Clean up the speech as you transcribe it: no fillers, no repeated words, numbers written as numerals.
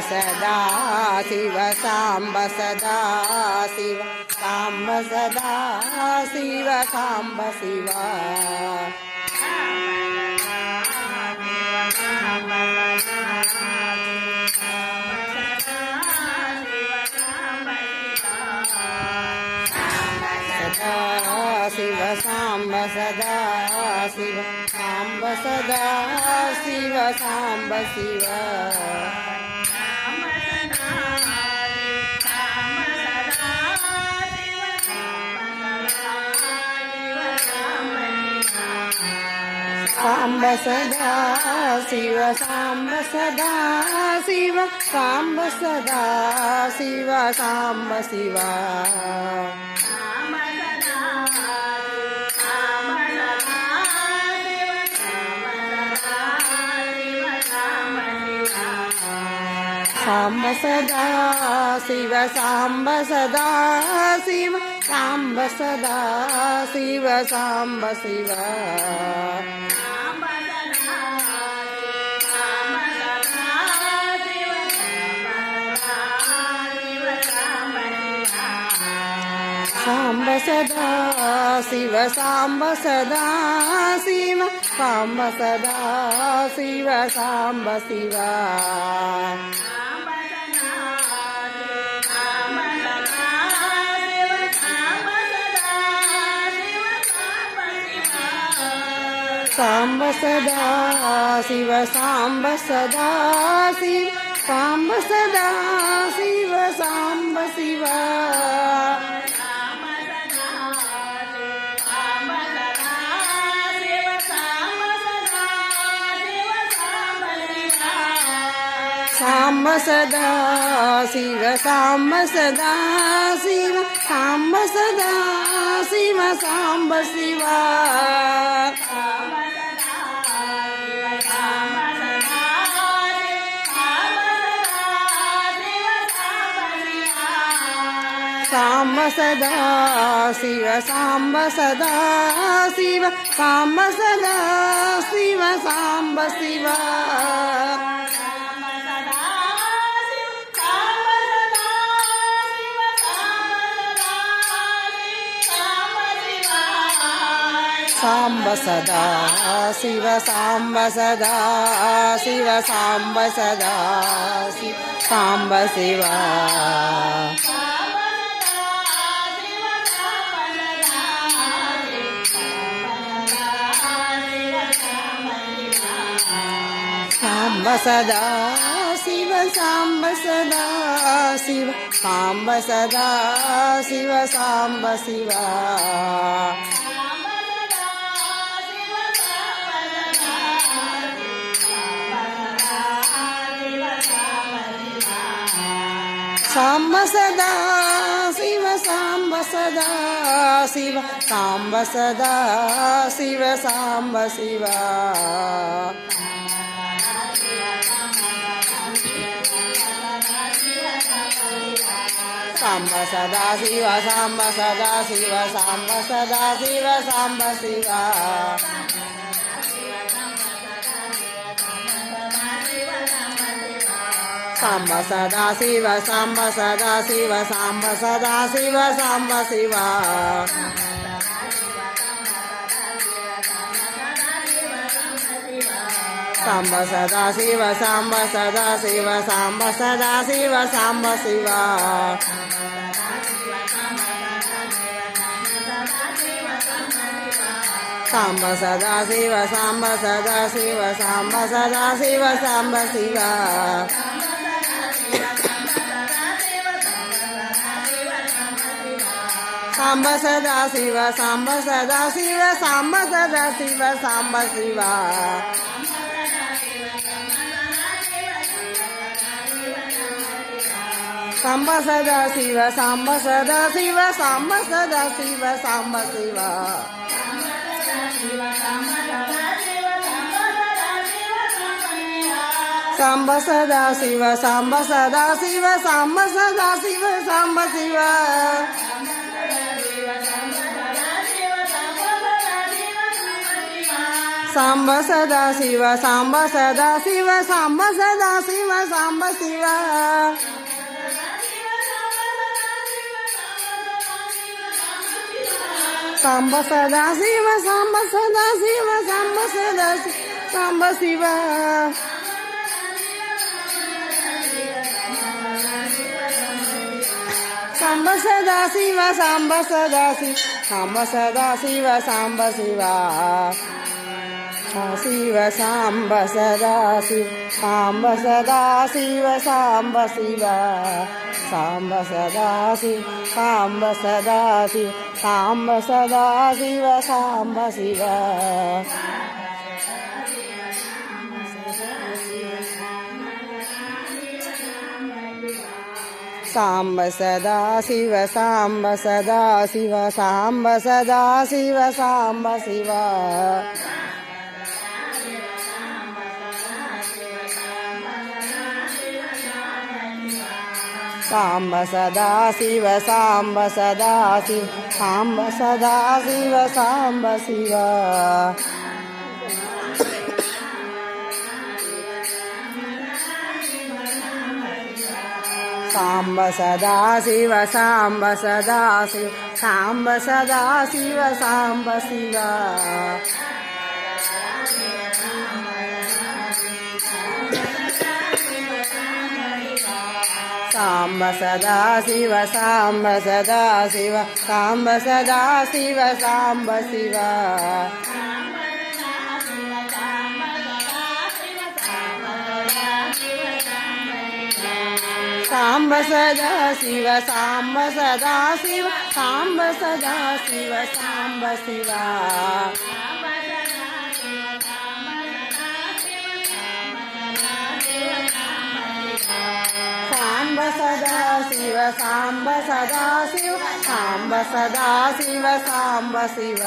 सदा शिव साम्ब सदा शिव साम्ब सदा शिव साम्ब शिव शिव साम्ब सदा शिव साम्ब सदा शिव साम्ब शिव साम्ब सदा शिव साम्ब सदा शिव साम्ब सदा शिव साम्ब शिव साम्ब सदा शिव साम्ब सदा शिव साम्ब सदा शिव साम्ब शिव साम्ब सदा शिव साम्ब सदा शिव साम्ब सदा शिव साम्ब शिव साम्ब सदा शिव साम्ब सदा शिव साम्ब सदा शिव साम्ब शिव साम्ब सदा शिव साम्ब सदा शिव साम्ब सदा शिव साम्ब शिव साम्ब सदा शिव साम्ब सदा शिव साम्ब सदा शिव साम्ब शिव साम्ब सदा शिव साम्ब सदा शिव साम्ब सदा शिव साम्ब शिव साम्ब सदा शिव साम्ब सदा शिव साम्ब सदा शिव साम्ब शिव साम्ब सदा शिव साम्ब सदा शिव साम्ब सदा शिव साम्ब शिव साम्ब सदा शिव साम्ब सदा शिव साम्ब सदा शिव साम्ब शिव साम्ब सदा शिव साम्ब सदा शिव साम्ब सदा शिव साम्ब शिव साम्ब सदा शिव साम्ब सदा शिव साम्ब सदा शिव साम्ब शिव साम्ब सदा शिव साम्ब सदा शिव साम्ब सदा शिव साम्ब शिव साम्ब सदा शिव साम्ब सदा शिव साम्ब सदा शिव साम्ब शिव साम्ब सदा शिव साम्ब सदा शिव साम्ब सदा शिव साम्ब शिव साम्ब सदा शिव साम्ब सदा शिव साम्ब सदा शिव साम्ब शिव సాంబ సదా శివ సాంబ సదా శివ సాంబ సదా శివ సాంబ శివ సాంబ సదా శివ సాంబ సదా శివ సాంబ సదా శివ సాంబ శివ సాంబ సదా శివ సాంబ సదా శివ సాంబ సదా శివ సాంబ శివ శివ సాంబ సదా శివ సాంబ సదా శివ సాంబ శివ సాంబ సదా శివ సాంబ సదా శివ సాంబ సదా శివ సాంబ శివ సాంబ సదా శివ సాంబ సదా శివ సాంబ సదా శివ సాంబ శివ సాంబ సదా శివ సాంబ సదా శివ సాంబ సదా శివ సాంబ శివ సాంబ సదా శివ సాంబ సదా శివ సాంబ సదా శివ సాంబ శివ సాంబ సదా శివ సాంబ సదా శివ సాంబ సదా శివ సాంబ శివ సాంబ సదా శివ సాంబ సదా శివ సాంబ సదా శివ సాంబ శివ సాంబ సదా శివ సాంబ సదా శివ సాంబ సదా శివ సాంబ శివ